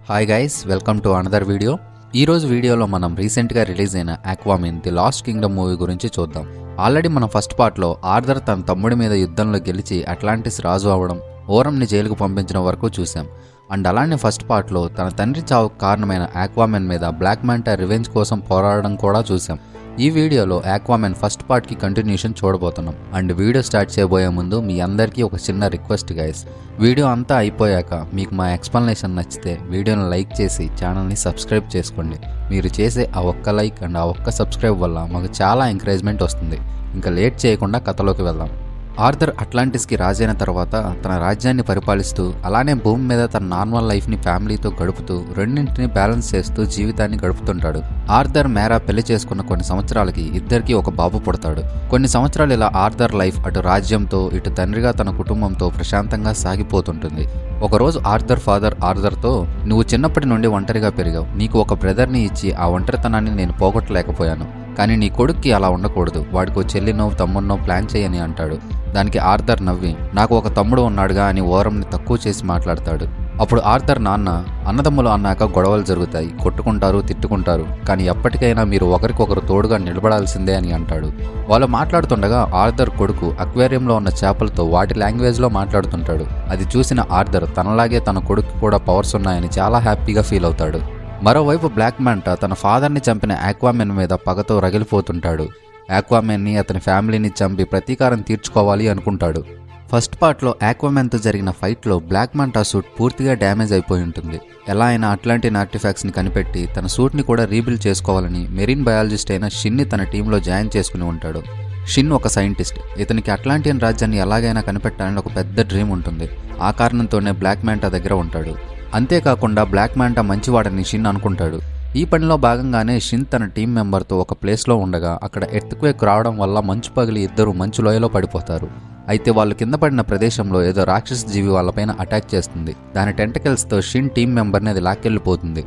Hi guys, welcome to another video. ఈ రోజు వీడియోలో మనం రీసెంట్గా రిలీజ్ అయిన Aquaman the last Kingdom movie గురించి చూద్దాం. ఆల్రెడీ మన ఫస్ట్ పార్ట్లో ఆర్థర్ తన తమ్ముడి మీద యుద్ధంలో గెలిచి అట్లాంటిస్ రాజు అవ్వడం, ఓరంని జైలుకు పంపించడం వరకు చూసాం. అండ్ అలానే ఫస్ట్ పార్ట్లో తన తండ్రి చావుకు కారణమైన ఆక్వామెన్ మీద బ్లాక్ మాంటా రివెంజ్ కోసం పోరాడడం కూడా చూసాం. ఈ వీడియోలో ఆక్వామెన్ ఫస్ట్ పార్ట్కి కంటిన్యూషన్ చూడబోతున్నాం. అండ్ వీడియో స్టార్ట్ చేయబోయే ముందు మీ అందరికీ ఒక చిన్న రిక్వెస్ట్ గైస్, వీడియో అంతా అయిపోయాక మీకు మా ఎక్స్ప్లెనేషన్ నచ్చితే వీడియోని లైక్ చేసి ఛానల్ని సబ్స్క్రైబ్ చేసుకోండి. మీరు చేసే ఆ ఒక్క లైక్ అండ్ ఆ ఒక్క సబ్స్క్రైబ్ వల్ల మాకు చాలా ఎంకరేజ్మెంట్ వస్తుంది. ఇంకా లేట్ చేయకుండా కథలోకి వెళ్దాం. ఆర్థర్ అట్లాంటిస్కి రాజైన తర్వాత తన రాజ్యాన్ని పరిపాలిస్తూ అలానే భూమి మీద తన నార్మల్ లైఫ్ని ఫ్యామిలీతో గడుపుతూ రెండింటిని బ్యాలెన్స్ చేస్తూ జీవితాన్ని గడుపుతుంటాడు. ఆర్థర్ మేరా పెళ్లి చేసుకున్న కొన్ని సంవత్సరాలకి ఇద్దరికి ఒక బాబు పుడతాడు. కొన్ని సంవత్సరాలు ఇలా ఆర్థర్ లైఫ్ అటు రాజ్యంతో ఇటు తండ్రిగా తన కుటుంబంతో ప్రశాంతంగా సాగిపోతుంటుంది. ఒకరోజు ఆర్థర్ ఫాదర్ ఆర్థర్తో, నువ్వు చిన్నప్పటి నుండి ఒంటరిగా పెరిగావు, నీకు ఒక బ్రదర్ని ఇచ్చి ఆ ఒంటరితనాన్ని నేను పోగొట్టలేకపోయాను, కానీ నీ కొడుక్కి అలా ఉండకూడదు, వాడికో చెల్లినో తమ్ముడినో ప్లాన్ చేయని అంటాడు. దానికి ఆర్థర్ నవ్వి, నాకు ఒక తమ్ముడు ఉన్నాడుగా అని ఓరంని తక్కువ చేసి మాట్లాడతాడు. అప్పుడు ఆర్థర్ నాన్న, అన్నదమ్ములు అన్నాక గొడవలు జరుగుతాయి, కొట్టుకుంటారు, తిట్టుకుంటారు, కానీ ఎప్పటికైనా మీరు ఒకరికొకరు తోడుగా నిలబడాల్సిందే అని అంటాడు. వాళ్ళు మాట్లాడుతుండగా ఆర్థర్ కొడుకు అక్వేరియంలో ఉన్న చేపలతో వాటి లాంగ్వేజ్లో మాట్లాడుతుంటాడు. అది చూసిన ఆర్థర్ తనలాగే తన కొడుకు కూడా పవర్స్ ఉన్నాయని చాలా హ్యాపీగా ఫీల్ అవుతాడు. మరోవైపు బ్లాక్ మాంటా తన ఫాదర్ని చంపిన ఆక్వామెన్ మీద పగతో రగిలిపోతుంటాడు. ఆక్వామెన్ని అతని ఫ్యామిలీని చంపి ప్రతీకారం తీర్చుకోవాలి అనుకుంటాడు. ఫస్ట్ పార్ట్లో ఆక్వామెన్తో జరిగిన ఫైట్లో బ్లాక్ మాంటా సూట్ పూర్తిగా డ్యామేజ్ అయిపోయి ఉంటుంది. ఎలా అయినా అట్లాంటిన్ ఆర్టిఫాక్ట్స్ని కనిపెట్టి తన సూట్ని కూడా రీబిల్డ్ చేసుకోవాలని మెరీన్ బయాలజిస్ట్ అయిన షిన్ని తన టీంలో జాయిన్ చేసుకుని ఉంటాడు. షిన్ ఒక సైంటిస్ట్. ఇతనికి అట్లాంటియన్ రాజ్యాన్ని ఎలాగైనా కనిపెట్టాలని ఒక పెద్ద డ్రీమ్ ఉంటుంది. ఆ కారణంతోనే బ్లాక్ మాంటా దగ్గర ఉంటాడు. అంతేకాకుండా బ్లాక్ మాంటా మంచివాడని షిన్ అనుకుంటాడు. ఈ పనిలో భాగంగానే షిన్ తన టీం మెంబర్తో ఒక ప్లేస్లో ఉండగా అక్కడ ఎర్త్క్వేక్ రావడం వల్ల మంచు పగిలి ఇద్దరు మంచు లోయలో పడిపోతారు. అయితే వాళ్ళు కింద పడిన ప్రదేశంలో ఏదో రాక్షస జీవి వాళ్ళపైన అటాక్ చేస్తుంది. దాని టెంటకల్స్తో షిన్ టీం మెంబర్ని అది లాక్కెళ్ళిపోతుంది.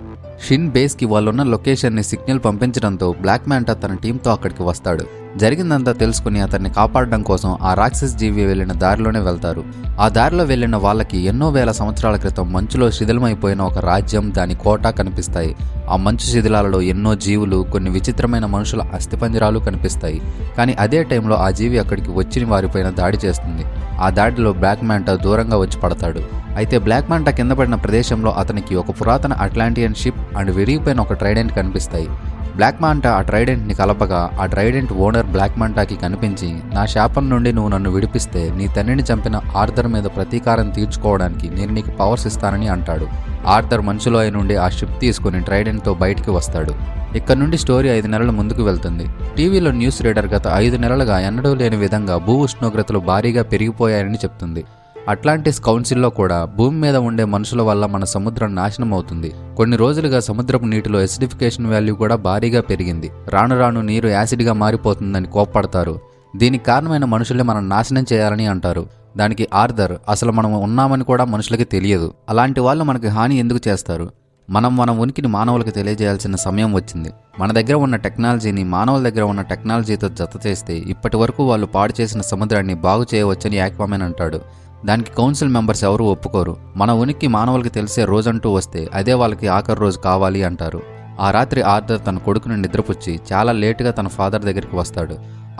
షిన్ బేస్కి వాళ్ళున్న లొకేషన్ని సిగ్నల్ పంపించడంతో బ్లాక్ మాంటా తన టీంతో అక్కడికి వస్తాడు. జరిగిందంతా తెలుసుకుని అతన్ని కాపాడడం కోసం ఆ రాక్షస జీవి వెళ్లిన దారిలోనే వెళ్తారు. ఆ దారిలో వెళ్లిన వాళ్ళకి ఎన్నో వేల సంవత్సరాల క్రితం మంచులో శిథిలమైపోయిన ఒక రాజ్యం, దాని కోట కనిపిస్తాయి. ఆ మంచు శిథిలాలలో ఎన్నో జీవులు, కొన్ని విచిత్రమైన మనుషుల అస్థిపంజరాలు కనిపిస్తాయి. కానీ అదే టైంలో ఆ జీవి అక్కడికి వచ్చిన వారిపైన దాడి చేస్తుంది. ఆ దాడిలో బ్లాక్ మాంటా దూరంగా వచ్చి పడతాడు. అయితే బ్లాక్ మాంటా కింద పడిన ప్రదేశంలో అతనికి ఒక పురాతన అట్లాంటియన్ షిప్ అండ్ విరిగిపోయిన ఒక ట్రైడెంట్ కనిపిస్తాయి. బ్లాక్ మాంటా ఆ ట్రైడెంట్ని కలపగా ఆ ట్రైడెంట్ ఓనర్ బ్లాక్ మాంటాకి కనిపించి, నా శాపం నుండి నువ్వు నన్ను విడిపిస్తే నీ తండ్రిని చంపిన ఆర్థర్ మీద ప్రతీకారం తీర్చుకోవడానికి నేను నీకు పవర్స్ ఇస్తానని అంటాడు. ఆర్థర్ మంచులోయ నుండి ఆ షిప్ తీసుకుని ట్రైడెంట్తో బయటికి వస్తాడు. ఇక్కడ నుండి స్టోరీ 5 నెలల ముందుకు వెళ్తుంది. టీవీలో న్యూస్ రీడర్ గత 5 నెలలుగా ఎన్నడూ లేని విధంగా భూ ఉష్ణోగ్రతలు భారీగా పెరిగిపోయాయని చెప్తుంది. అట్లాంటిస్ కౌన్సిల్లో కూడా భూమి మీద ఉండే మనుషుల వల్ల మన సముద్రం నాశనం అవుతుంది. కొన్ని రోజులుగా సముద్రపు నీటిలో ఎసిడిఫికేషన్ వాల్యూ కూడా భారీగా పెరిగింది. రాను రాను నీరు యాసిడ్గా మారిపోతుందని కోప్పడతారు. దీనికి కారణమైన మనుషుల్ని మనం నాశనం చేయాలని అంటారు. దానికి ఆర్థర్, అసలు మనం ఉన్నామని కూడా మనుషులకి తెలియదు, అలాంటి వాళ్ళు మనకి హాని ఎందుకు చేస్తారు? మన ఉనికిని మానవులకు తెలియజేయాల్సిన సమయం వచ్చింది. మన దగ్గర ఉన్న టెక్నాలజీని మానవుల దగ్గర ఉన్న టెక్నాలజీతో జత చేస్తే ఇప్పటి వరకు వాళ్ళు పాడు చేసిన సముద్రాన్ని బాగు చేయవచ్చని ఆక్వామెన్ అంటాడు. దానికి కౌన్సిల్ మెంబర్స్ ఎవరూ ఒప్పుకోరు. మన ఉనికి మానవులకి తెలిసే రోజంటూ వస్తే అదే వాళ్ళకి ఆఖరి రోజు కావాలి అంటారు. ఆ రాత్రి ఆర్థర్ తన కొడుకుని నిద్రపుచ్చి చాలా లేటుగా తన ఫాదర్ దగ్గరికి వస్తాడు.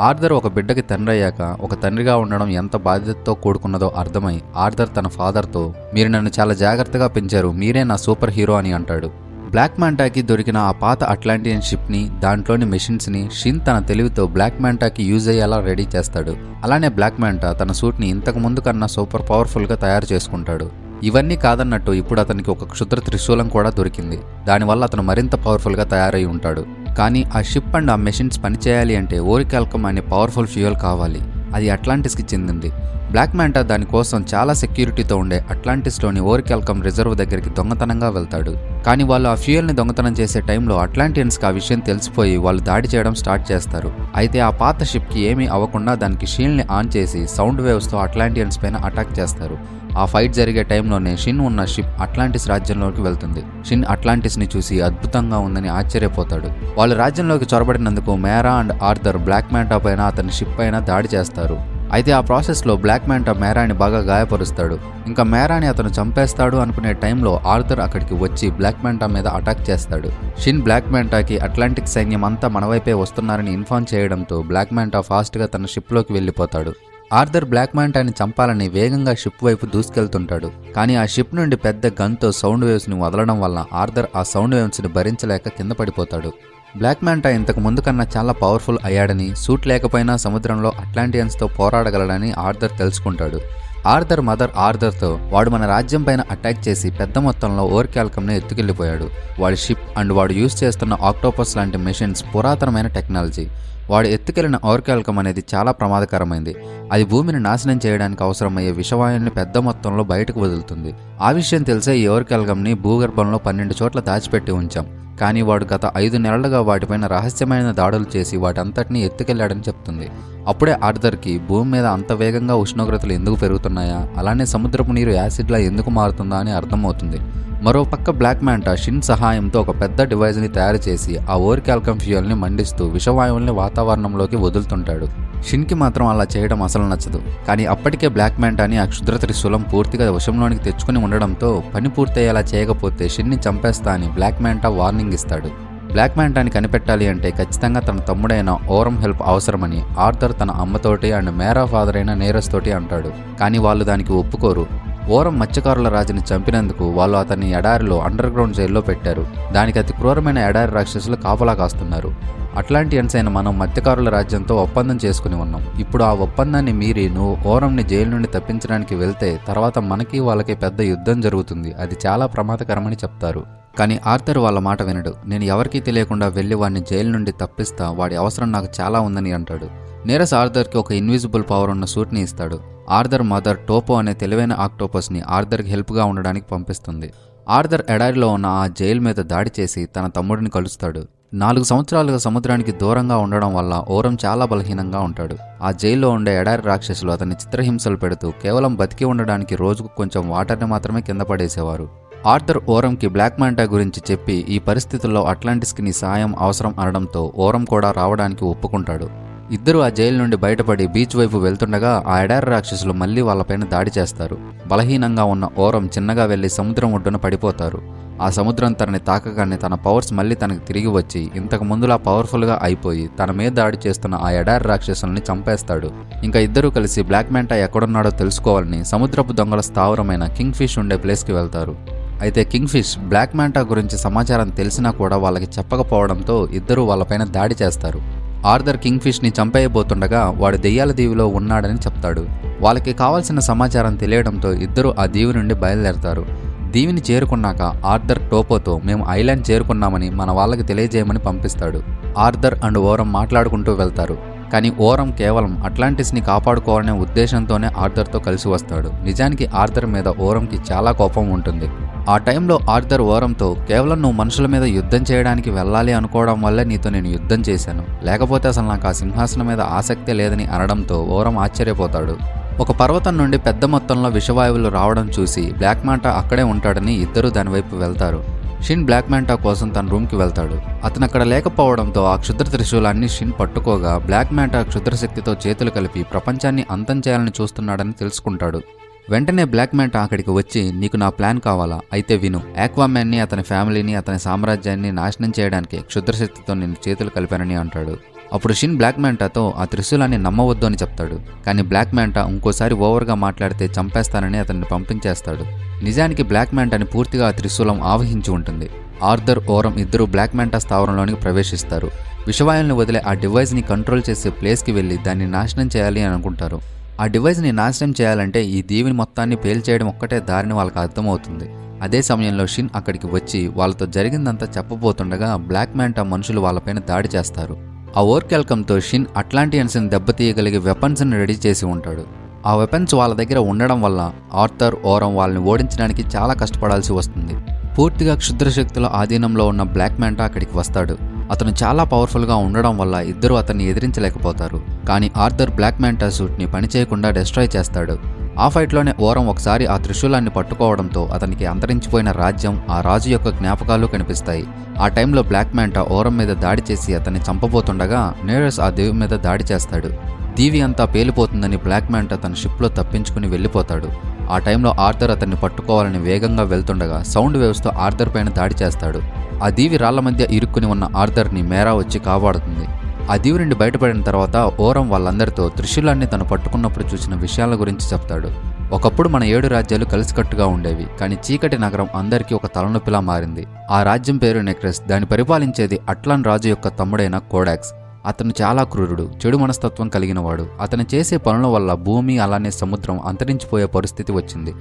ఆర్థర్ ఒక బిడ్డకి తండ్రి అయ్యాక ఒక తండ్రిగా ఉండడం ఎంత బాధ్యతతో కూడుకున్నదో అర్థమై ఆర్థర్ తన ఫాదర్తో, మీరు నన్ను చాలా జాగ్రత్తగా పెంచారు, మీరే నా సూపర్ హీరో అని అంటాడు. బ్లాక్ మాంటాకి దొరికిన ఆ పాత అట్లాంటియన్ షిప్ని, దాంట్లోని మెషిన్స్ని షిన్ తన తెలివితో బ్లాక్ మాంటాకి యూజ్ అయ్యేలా రెడీ చేస్తాడు. అలానే బ్లాక్ మాంటా తన సూట్ని ఇంతకు ముందు కన్నా సూపర్ పవర్ఫుల్గా తయారు చేసుకుంటాడు. ఇవన్నీ కాదన్నట్టు ఇప్పుడు అతనికి ఒక క్షుద్ర త్రిశూలం కూడా దొరికింది. దానివల్ల అతను మరింత పవర్ఫుల్గా తయారై ఉంటాడు. కానీ ఆ షిప్ అండ్ ఆ మెషిన్స్ పనిచేయాలి అంటే ఓరికాల్కమ్ అనే పవర్ఫుల్ ఫ్యూయల్ కావాలి. అది అట్లాంటిస్కి చెందింది. బ్లాక్ మాంటా దానికోసం చాలా సెక్యూరిటీతో ఉండే అట్లాంటిస్లోని ఓరికాల్కమ్ రిజర్వ్ దగ్గరికి దొంగతనంగా వెళ్తాడు. కానీ వాళ్ళు ఆ ఫ్యూయల్ని దొంగతనం చేసే టైంలో అట్లాంటియన్స్కి ఆ విషయం తెలిసిపోయి వాళ్ళు దాడి చేయడం స్టార్ట్ చేస్తారు. అయితే ఆ పాత షిప్కి ఏమీ అవ్వకుండా దానికి షీల్డ్ని ఆన్ చేసి సౌండ్ వేవ్స్తో అట్లాంటియన్స్ పైన అటాక్ చేస్తారు. ఆ ఫైట్ జరిగే టైంలోనే షిన్ ఉన్న షిప్ అట్లాంటిస్ రాజ్యంలోకి వెళ్తుంది. షిన్ అట్లాంటిస్ని చూసి అద్భుతంగా ఉందని ఆశ్చర్యపోతాడు. వాళ్ళు రాజ్యంలోకి చొరబడినందుకు మేరా అండ్ ఆర్థర్ బ్లాక్ మాంటా పైన అతని షిప్ పైన దాడి చేస్తారు. అయితే ఆ ప్రాసెస్లో బ్లాక్ మ్యాంటా మేరాని బాగా గాయపరుస్తాడు. ఇంకా మేరాని అతను చంపేస్తాడు అనుకునే టైంలో ఆర్థర్ అక్కడికి వచ్చి బ్లాక్ మ్యాంటా మీద అటాక్ చేస్తాడు. షిన్ బ్లాక్ మ్యాంటాకి అట్లాంటిక్ సైన్యం అంతా మన వైపే వస్తున్నారని ఇన్ఫార్మ్ చేయడంతో బ్లాక్ మ్యాంటా ఫాస్ట్గా తన షిప్లోకి వెళ్ళిపోతాడు. ఆర్థర్ బ్లాక్ మ్యాంటాని చంపాలని వేగంగా షిప్ వైపు దూసుకెళ్తుంటాడు. కానీ ఆ షిప్ నుండి పెద్ద గన్తో సౌండ్ వేవ్స్ని వదలడం వల్ల ఆర్థర్ ఆ సౌండ్ వేవ్స్ని భరించలేక కింద పడిపోతాడు. బ్లాక్ మ్యాంటా ఇంతకు ముందు కన్నా చాలా పవర్ఫుల్ అయ్యాడని, సూట్ లేకపోయినా సముద్రంలో అట్లాంటియన్స్తో పోరాడగలడని ఆర్థర్ తెలుసుకుంటాడు. ఆర్థర్ మదర్ ఆర్థర్తో వాడు మన రాజ్యం పైన అటాక్ చేసి పెద్ద మొత్తంలో ఓర్కాల్కమ్ని ఎత్తుకెళ్లిపోయాడు. వాడి షిప్ అండ్ వాడు యూజ్ చేస్తున్న ఆక్టోపస్ లాంటి మెషిన్స్ పురాతనమైన టెక్నాలజీ. వాడు ఎత్తుకెళ్లిన ఓర్కాల్కమ్ అనేది చాలా ప్రమాదకరమైంది. అది భూమిని నాశనం చేయడానికి అవసరమయ్యే విషవాయువుని పెద్ద మొత్తంలో బయటకు వదులుతుంది. ఆ విషయం తెలిసే ఈ ఓర్కాల్కమ్ని భూగర్భంలో 12 చోట్ల దాచిపెట్టి ఉంచాం. కానీ వాడు గత 5 నెలలుగా వాటిపైన రహస్యమైన దాడులు చేసి వాటంతటినీ ఎత్తుకెళ్లాడని చెప్తుంది. అప్పుడే ఆర్థర్కి భూమి మీద అంత వేగంగా ఉష్ణోగ్రతలు ఎందుకు పెరుగుతున్నాయా, అలానే సముద్రపు నీరు యాసిడ్లా ఎందుకు మారుతుందా అని అర్థమవుతుంది. మరోపక్క బ్లాక్ మ్యాంటా షిన్ సహాయంతో ఒక పెద్ద డివైజ్ని తయారు చేసి ఆ ఓర్కాల్కమ్ ఫ్యూయల్ని మండిస్తూ విషవాయువుల్ని వాతావరణంలోకి వదులుతుంటాడు. షిన్కి మాత్రం అలా చేయడం అసలు నచ్చదు. కానీ అప్పటికే బ్లాక్ మ్యాంటాని ఆ క్షుద్ర త్రిశూలం పూర్తిగా వశంలోనికి తెచ్చుకుని ఉండడంతో పని పూర్తయ్యేలా చేయకపోతే షిన్ని చంపేస్తా అని బ్లాక్ మ్యాంటా వార్నింగ్ ఇస్తాడు. బ్లాక్ మ్యాంటాని కనిపెట్టాలి అంటే ఖచ్చితంగా తన తమ్ముడైన ఓరం హెల్ప్ అవసరమని ఆర్థర్ తన అమ్మతోటి అండ్ మేరా ఫాదర్ అయిన నీరస్ తోటి అంటాడు. కానీ వాళ్ళు దానికి ఒప్పుకోరు. ఓరం మత్స్యకారుల రాజుని చంపినందుకు వాళ్ళు అతన్ని ఎడారిలో అండర్ గ్రౌండ్ జైల్లో పెట్టారు. దానికి అతి క్రూరమైన ఎడారి రాక్షసులు కాపలా కాస్తున్నారు. అట్లాంటియన్స్ అయిన మనం మత్స్యకారుల రాజ్యంతో ఒప్పందం చేసుకుని ఉన్నాం. ఇప్పుడు ఆ ఒప్పందాన్ని మీరి నువ్వు ఓరంని జైలు నుండి తప్పించడానికి వెళ్తే తర్వాత మనకి వాళ్ళకి పెద్ద యుద్ధం జరుగుతుంది. అది చాలా ప్రమాదకరమని చెప్తారు. కానీ ఆర్థర్ వాళ్ళ మాట వినడు. నేను ఎవరికీ తెలియకుండా వెళ్ళి వాడిని జైలు నుండి తప్పిస్తా, వాడి అవసరం నాకు చాలా ఉందని అంటాడు. నీరస్ ఆర్థర్కి ఒక ఇన్విజిబుల్ పవర్ ఉన్న సూట్ని ఇస్తాడు. ఆర్థర్ మదర్ టోపో అనే తెలివైన ఆక్టోపస్ని ఆర్థర్కి హెల్ప్గా ఉండడానికి పంపిస్తుంది. ఆర్థర్ ఎడారిలో ఉన్న ఆ జైలు మీద దాడి చేసి తన తమ్ముడిని కలుస్తాడు. 4 సంవత్సరాలుగా సముద్రానికి దూరంగా ఉండడం వల్ల ఓరం చాలా బలహీనంగా ఉంటాడు. ఆ జైల్లో ఉండే ఎడారి రాక్షసులు అతన్ని చిత్రహింసలు పెడుతూ కేవలం బతికి ఉండడానికి రోజుకు కొంచెం వాటర్ని మాత్రమే కింద పడేసేవారు. ఆర్థర్ ఓరంకి బ్లాక్ మ్యాంటా గురించి చెప్పి ఈ పరిస్థితుల్లో అట్లాంటిస్కి నీ సాయం అవసరం అనడంతో ఓరం కూడా రావడానికి ఒప్పుకుంటాడు. ఇద్దరు ఆ జైలు నుండి బయటపడి బీచ్ వైపు వెళ్తుండగా ఆ ఎడారి రాక్షసులు మళ్లీ వాళ్ళపైన దాడి చేస్తారు. బలహీనంగా ఉన్న ఓరం చిన్నగా వెళ్లి సముద్రం ఒడ్డున పడిపోతారు. ఆ సముద్రం తనని తాకగానే తన పవర్స్ మళ్లీ తనకు తిరిగి వచ్చి ఇంతకు ముందులా పవర్ఫుల్గా అయిపోయి తన మీద దాడి చేస్తున్న ఆ ఎడారి రాక్షసుల్ని చంపేస్తాడు. ఇంకా ఇద్దరూ కలిసి బ్లాక్ మ్యాంటా ఎక్కడున్నాడో తెలుసుకోవాలని సముద్రపు దొంగల స్థావరమైన కింగ్ ఫిష్ ఉండే ప్లేస్కి వెళ్తారు. అయితే కింగ్ ఫిష్ బ్లాక్ మ్యాంటా గురించి సమాచారం తెలిసినా కూడా వాళ్ళకి చెప్పకపోవడంతో ఇద్దరూ వాళ్ళపైన దాడి చేస్తారు. ఆర్థర్ కింగ్ ఫిష్ని చంపేయబోతుండగా వాడు దెయ్యాల దీవిలో ఉన్నాడని చెప్తాడు. వాళ్ళకి కావాల్సిన సమాచారం తెలియడంతో ఇద్దరు ఆ దీవి నుండి బయలుదేరతారు. దీవిని చేరుకున్నాక ఆర్థర్ టోపోతో మేము ఐలాండ్ చేరుకున్నామని మన వాళ్ళకి తెలియజేయమని పంపిస్తాడు. ఆర్థర్ అండ్ ఓరం మాట్లాడుకుంటూ వెళ్తారు. కానీ ఓరం కేవలం అట్లాంటిస్ని కాపాడుకోవాలనే ఉద్దేశంతోనే ఆర్థర్తో కలిసి వస్తాడు. నిజానికి ఆర్థర్ మీద ఓరంకి చాలా కోపం ఉంటుంది. ఆ టైంలో ఆర్థర్ ఓరంతో కేవలం నువ్వు మనుషుల మీద యుద్ధం చేయడానికి వెళ్ళాలి అనుకోవడం వల్లే నీతో నేను యుద్ధం చేశాను, లేకపోతే అసలు నాకు ఆ సింహాసనం మీద ఆసక్తే లేదని అనడంతో ఓరం ఆశ్చర్యపోతాడు. ఒక పర్వతం నుండి పెద్ద మొత్తంలో విషవాయువులు రావడం చూసి బ్లాక్ మ్యాంటా అక్కడే ఉంటాడని ఇద్దరూ దానివైపు వెళ్తారు. షిన్ బ్లాక్ మ్యాంటా కోసం తన రూమ్కి వెళ్తాడు. అతను అక్కడ లేకపోవడంతో ఆ క్షుద్ర త్రిశూలాన్ని షిన్ పట్టుకోగా బ్లాక్ మ్యాంటా క్షుద్రశక్తితో చేతులు కలిపి ప్రపంచాన్ని అంతం చేయాలని చూస్తున్నాడని తెలుసుకుంటాడు. వెంటనే బ్లాక్ మ్యాంటా అక్కడికి వచ్చి నీకు నా ప్లాన్ కావాలా, అయితే విను. ఆక్వామ్యాన్ని, అతని ఫ్యామిలీని, అతని సామ్రాజ్యాన్ని నాశనం చేయడానికి క్షుద్రశక్తితో నేను చేతులు కలిపానని అంటాడు. అప్పుడు షిన్ బ్లాక్ మ్యాంటాతో ఆ త్రిశూలాన్ని నమ్మవద్దు అని చెప్తాడు. కానీ బ్లాక్ మ్యాంటా ఇంకోసారి ఓవర్గా మాట్లాడితే చంపేస్తానని అతన్ని పంపించేస్తాడు. నిజానికి బ్లాక్ మ్యాంటాని పూర్తిగా ఆ త్రిశూలం ఆవహించి ఉంటుంది. ఆర్థర్ ఓరం ఇద్దరు బ్లాక్ మ్యాంటా స్థావరంలోనికి ప్రవేశిస్తారు. విషవాయుల్ని వదిలే ఆ డివైస్ని కంట్రోల్ చేసే ప్లేస్కి వెళ్ళి దాన్ని నాశనం చేయాలి అని అనుకుంటారు. ఆ డివైస్ని నాశనం చేయాలంటే ఈ దీవిని మొత్తాన్ని పేల్చేయడం ఒక్కటే దారిని వాళ్ళకి అర్థమవుతుంది. అదే సమయంలో షిన్ అక్కడికి వచ్చి వాళ్ళతో జరిగిందంతా చెప్పబోతుండగా బ్లాక్ మ్యాంటా మనుషులు వాళ్ళపైన దాడి చేస్తారు. ఆ ఓర్కాల్కమ్తో షిన్ అట్లాంటియన్స్ని దెబ్బతీయగలిగే వెపన్స్ని రెడీ చేసి ఉంటాడు. ఆ వెపన్స్ వాళ్ళ దగ్గర ఉండడం వల్ల ఆర్థర్ ఓరం వాళ్ళని ఓడించడానికి చాలా కష్టపడాల్సి వస్తుంది. పూర్తిగా క్షుద్రశక్తుల ఆధీనంలో ఉన్న బ్లాక్ మ్యాంటా అక్కడికి వస్తాడు. అతను చాలా పవర్ఫుల్గా ఉండడం వల్ల ఇద్దరు అతన్ని ఎదిరించలేకపోతారు. కానీ ఆర్థర్ బ్లాక్ మ్యాంటా సూట్ని పనిచేయకుండా డిస్ట్రాయ్ చేస్తాడు. ఆ ఫైట్లోనే ఓరం ఒకసారి ఆ త్రిశూలాన్ని పట్టుకోవడంతో అతనికి అంతరించిపోయిన రాజ్యం, ఆ రాజు యొక్క జ్ఞాపకాలు కనిపిస్తాయి. ఆ టైంలో బ్లాక్ మ్యాంటా ఓరం మీద దాడి చేసి అతన్ని చంపబోతుండగా నీరస్ ఆ దేవి మీద దాడి చేస్తాడు. దీవి అంతా పేలిపోతుందని బ్లాక్ మ్యాంటా తన షిప్లో తప్పించుకుని వెళ్ళిపోతాడు. ఆ టైంలో ఆర్థర్ అతన్ని పట్టుకోవాలని వేగంగా వెళ్తుండగా సౌండ్ వేవ్స్తో ఆర్థర్ పైన దాడి చేస్తాడు. ఆ దీవి రాళ్ల మధ్య ఇరుక్కుని ఉన్న ఆర్థర్ని మేరా వచ్చి కాపాడుతుంది. ఆ దీవి నుండి బయటపడిన తర్వాత ఓరం వాళ్ళందరితో త్రిశూలాన్ని తను పట్టుకున్నప్పుడు చూసిన విషయాల గురించి చెప్తాడు. ఒకప్పుడు మన 7 రాజ్యాలు కలిసికట్టుగా ఉండేవి, కానీ చీకటి నగరం అందరికీ ఒక తలనొప్పిలా మారింది. ఆ రాజ్యం పేరు నెక్రస్. దాన్ని పరిపాలించేది అట్లాన్ రాజు యొక్క తమ్ముడైన కోడాక్స్. అతను చాలా క్రూరుడు, చెడు మనస్తత్వం కలిగినవాడు. అతను చేసే పనుల వల్ల భూమి అలానే సముద్రం అంతరించిపోయే పరిస్థితి వచ్చింది.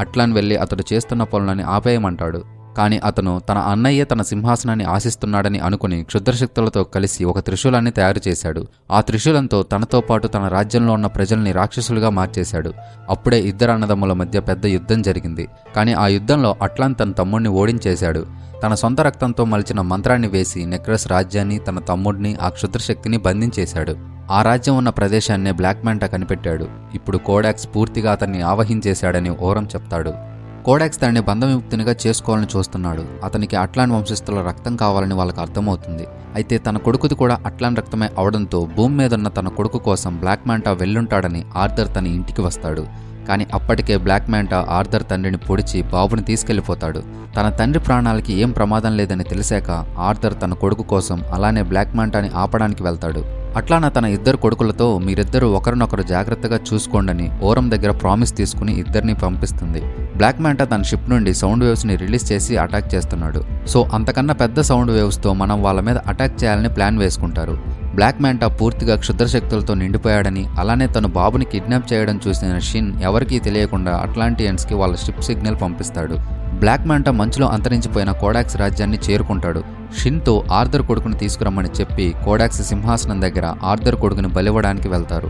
అట్లాన్ వెళ్ళి అతడు చేస్తున్న పనులని ఆపేయమంటాడు. కానీ అతను తన అన్నయ్య తన సింహాసనాన్ని ఆశిస్తున్నాడని అనుకుని క్షుద్రశక్తులతో కలిసి ఒక త్రిశూలాన్ని తయారు చేశాడు. ఆ త్రిశూలంతో తనతో పాటు తన రాజ్యంలో ఉన్న ప్రజల్ని రాక్షసులుగా మార్చేశాడు. అప్పుడే ఇద్దరు అన్నదమ్ముల మధ్య పెద్ద యుద్ధం జరిగింది. కానీ ఆ యుద్ధంలో అట్లాన్ తన తమ్ముడిని ఓడించేశాడు. తన సొంత రక్తంతో మలిచిన మంత్రాన్ని వేసి నెక్రస్ రాజ్యాన్ని, తన తమ్ముడిని, ఆ క్షుద్రశక్తిని బంధించేశాడు. ఆ రాజ్యం ఉన్న ప్రదేశాన్నే బ్లాక్ మ్యాంటా కనిపెట్టాడు. ఇప్పుడు కోడాక్స్ పూర్తిగా అతన్ని ఆవహించేశాడని ఓరం చెప్తాడు. కోడాక్స్ తనని బంధవిముక్తినిగా చేసుకోవాలని చూస్తున్నాడు. అతనికి అట్లాన్ వంశస్థుల రక్తం కావాలని వాళ్ళకి అర్థమవుతుంది. అయితే తన కొడుకుది కూడా అట్లాన్ రక్తమే అవడంతో భూమి మీదున్న తన కొడుకు కోసం బ్లాక్ మ్యాంటా వెళ్ళుంటాడని ఆర్థర్ తన ఇంటికి వస్తాడు. కానీ అప్పటికే బ్లాక్ మ్యాంటా ఆర్థర్ తండ్రిని పొడిచి బాబుని తీసుకెళ్లిపోతాడు. తన తండ్రి ప్రాణాలకి ఏం ప్రమాదం లేదని తెలిసాక ఆర్థర్ తన కొడుకు కోసం అలానే బ్లాక్ మ్యాంటాని ఆపడానికి వెళ్తాడు. అట్లానా తన ఇద్దరు కొడుకులతో మీరిద్దరూ ఒకరినొకరు జాగ్రత్తగా చూసుకోండని ఓరం దగ్గర ప్రామిస్ తీసుకుని ఇద్దరిని పంపిస్తుంది. బ్లాక్ మ్యాంటా తన షిప్ నుండి సౌండ్ వేవ్స్ని రిలీజ్ చేసి అటాక్ చేస్తున్నాడు. సో అంతకన్నా పెద్ద సౌండ్ వేవ్స్తో మనం వాళ్ళ మీద అటాక్ చేయాలని ప్లాన్ వేసుకుంటారు. బ్లాక్ మ్యాంటా పూర్తిగా క్షుద్రశక్తులతో నిండిపోయాడని, అలానే తను బాబుని కిడ్నాప్ చేయడం చూసిన షిన్ ఎవరికీ తెలియకుండా అట్లాంటియన్స్కి వాళ్ళ షిప్ సిగ్నల్ పంపిస్తాడు. బ్లాక్ మ్యాంటా మంచులో అంతరించిపోయిన కోడాక్స్ రాజ్యాన్ని చేరుకుంటాడు. షిన్తో ఆర్థర్ కొడుకుని తీసుకురమ్మని చెప్పి కోడాక్స్ సింహాసనం దగ్గర ఆర్థర్ కొడుకుని బలివ్వడానికి వెళ్తారు.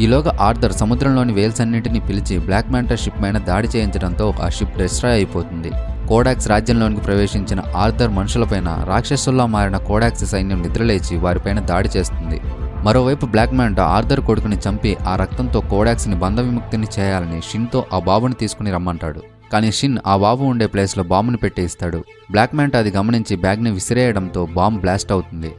ఈలోగా ఆర్థర్ సముద్రంలోని వేల్స్ అన్నింటినీ పిలిచి బ్లాక్ మ్యాంటా షిప్ పైన దాడి చేయించడంతో ఆ షిప్ డిస్ట్రాయ్ అయిపోతుంది. కోడాక్స్ రాజ్యంలోనికి ప్రవేశించిన ఆర్థర్ మనుషులపైన రాక్షసుల్లా మారిన కోడాక్స్ సైన్యం నిద్రలేచి వారిపైన దాడి చేస్తుంది. మరోవైపు బ్లాక్ మ్యాంటా ఆర్థర్ కొడుకుని చంపి ఆ రక్తంతో కోడాక్స్ని బంధవిముక్తిని చేయాలని షిన్తో ఆ బాబుని తీసుకుని రమ్మంటాడు. కానీ షిన్ ఆ బాబు ఉండే ప్లేస్లో బాంబుని పెట్టి ఇస్తాడు. బ్లాక్ మ్యాంటా అది గమనించి బ్యాగ్ని విసిరేయడంతో బాంబు బ్లాస్ట్ అవుతుంది.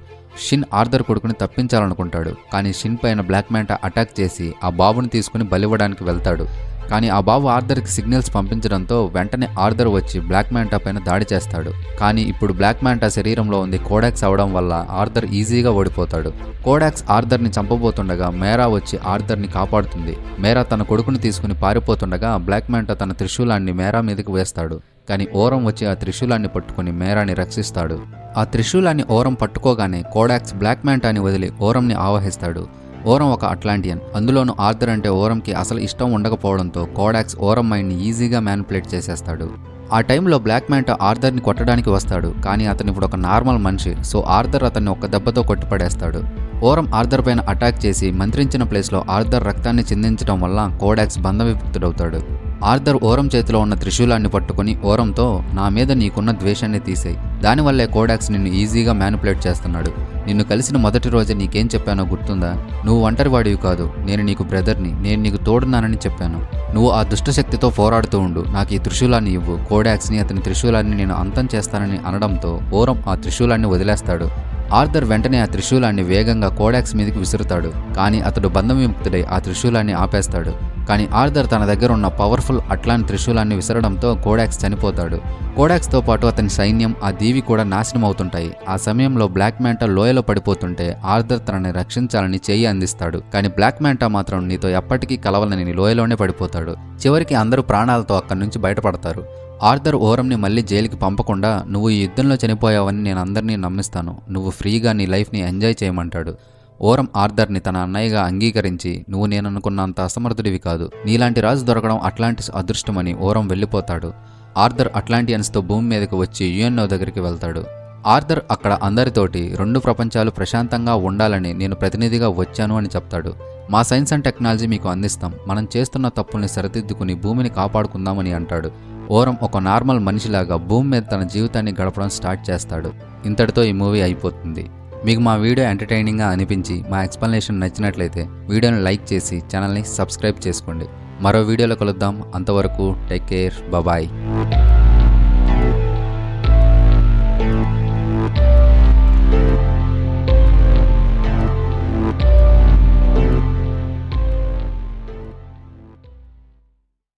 షిన్ ఆర్థర్ కొడుకుని తప్పించాలనుకుంటాడు. కానీ షిన్ పైన బ్లాక్ మ్యాంటా అటాక్ చేసి ఆ బాబుని తీసుకుని బలివ్వడానికి వెళ్తాడు. కానీ ఆ బాబు ఆర్థర్కి సిగ్నల్స్ పంపించడంతో వెంటనే ఆర్థర్ వచ్చి బ్లాక్ మ్యాంటా పైన దాడి చేస్తాడు. కానీ ఇప్పుడు బ్లాక్ మ్యాంటా శరీరంలో ఉంది కోడాక్స్ అవడం వల్ల ఆర్థర్ ఈజీగా ఓడిపోతాడు. కోడాక్స్ ఆర్థర్ని చంపబోతుండగా మేరా వచ్చి ఆర్థర్ని కాపాడుతుంది. మేరా తన కొడుకుని తీసుకుని పారిపోతుండగా బ్లాక్ మ్యాంటా తన త్రిశూలాన్ని మేరా మీదకి వేస్తాడు. కానీ ఓరం వచ్చి ఆ త్రిశూలాన్ని పట్టుకుని మేరాని రక్షిస్తాడు. ఆ త్రిశూలాన్ని ఓరం పట్టుకోగానే కోడాక్స్ బ్లాక్ మ్యాంటాని వదిలి ఓరంని ఆవహిస్తాడు. ఓరం ఒక అట్లాంటియన్. అందులోనూ ఆర్థర్ అంటే ఓరంకి అసలు ఇష్టం ఉండకపోవడంతో కోడాక్స్ ఓరం మైండ్ని ఈజీగా మ్యానిపులేట్ చేసేస్తాడు. ఆ టైంలో బ్లాక్ మ్యాంటా ఆర్థర్ని కొట్టడానికి వస్తాడు. కానీ అతను ఇప్పుడు ఒక నార్మల్ మనిషి. సో ఆర్థర్ అతన్ని ఒక దెబ్బతో కొట్టిపడేస్తాడు. ఓరం ఆర్థర్ పైన అటాక్ చేసి మంత్రించిన ప్లేస్లో ఆర్థర్ రక్తాన్ని చిందించడం వల్ల కోడాక్స్ బంధవిముక్తుడవుతాడు. ఆర్థర్ ఓరం చేతిలో ఉన్న త్రిశూలాన్ని పట్టుకుని ఓరంతో నా మీద నీకున్న ద్వేషాన్ని తీసేయి, దానివల్లే కోడాక్స్ నిన్ను ఈజీగా మ్యానిపులేట్ చేస్తున్నాడు. నిన్ను కలిసిన మొదటి రోజే నీకేం చెప్పానో గుర్తుందా? నువ్వు ఒంటరివాడివి కాదు, నేను నీకు బ్రదర్ని, నేను నీకు తోడున్నానని చెప్పాను. నువ్వు ఆ దుష్టశక్తితో పోరాడుతూ ఉండు, నాకు ఈ త్రిశూలాన్ని ఇవ్వు. కోడాక్స్ని అతని త్రిశూలాన్ని నేను అంతం చేస్తానని అనడంతో ఓరం ఆ త్రిశూలాన్ని వదిలేస్తాడు. ఆర్థర్ వెంటనే ఆ త్రిశూలాన్ని వేగంగా కోడాక్స్ మీదకి విసురుతాడు. కానీ అతడు బంధం విముక్తుడై ఆ త్రిశూలాన్ని ఆపేస్తాడు. కానీ ఆర్థర్ తన దగ్గర ఉన్న పవర్ఫుల్ అట్లాన్ త్రిశూలాన్ని విసరడంతో కోడాక్స్ చనిపోతాడు. కోడాక్స్తో పాటు అతని సైన్యం, ఆ దీవి కూడా నాశనం అవుతుంటాయి. ఆ సమయంలో బ్లాక్ మ్యాంటా లోయలో పడిపోతుంటే ఆర్థర్ తనని రక్షించాలని చెయ్యి అందిస్తాడు. కానీ బ్లాక్ మ్యాంటా మాత్రం నీతో ఎప్పటికీ కలవలని లోయలోనే పడిపోతాడు. చివరికి అందరూ ప్రాణాలతో అక్కడి నుంచి బయటపడతారు. ఆర్థర్ ఓరంని మళ్ళీ జైలుకి పంపకుండా నువ్వు ఈ యుద్ధంలో చనిపోయావని నేను అందరినీ నమ్మిస్తాను, నువ్వు ఫ్రీగా నీ లైఫ్ని ఎంజాయ్ చేయమంటాడు. ఓరం ఆర్థర్ని తన అన్నయ్యగా అంగీకరించి నువ్వు నేననుకున్నంత అసమర్థుడివి కాదు, నీలాంటి రాజు దొరకడం అట్లాంటిస్ అదృష్టమని ఓరం వెళ్ళిపోతాడు. ఆర్థర్ అట్లాంటియన్స్తో భూమి మీదకి వచ్చి యుఎన్ఓ దగ్గరికి వెళ్తాడు. ఆర్థర్ అక్కడ అందరితోటి 2 ప్రపంచాలు ప్రశాంతంగా ఉండాలని నేను ప్రతినిధిగా వచ్చాను అని చెప్తాడు. మా సైన్స్ అండ్ టెక్నాలజీ మీకు అందిస్తాం, మనం చేస్తున్న తప్పుల్ని సరిదిద్దుకుని భూమిని కాపాడుకుందామని అంటాడు. ఓరం ఒక నార్మల్ మనిషిలాగా భూమి మీద తన జీవితాన్ని గడపడం స్టార్ట్ చేస్తాడు. ఇంతటితో ఈ మూవీ అయిపోతుంది. మీకు మా వీడియో ఎంటర్టైనింగ్గా అనిపించి మా ఎక్స్ప్లెనేషన్ నచ్చినట్లయితే వీడియోని లైక్ చేసి ఛానల్ని సబ్స్క్రైబ్ చేసుకోండి. మరో వీడియోలో కలుద్దాం. అంతవరకు టేక్ కేర్, బాయ్.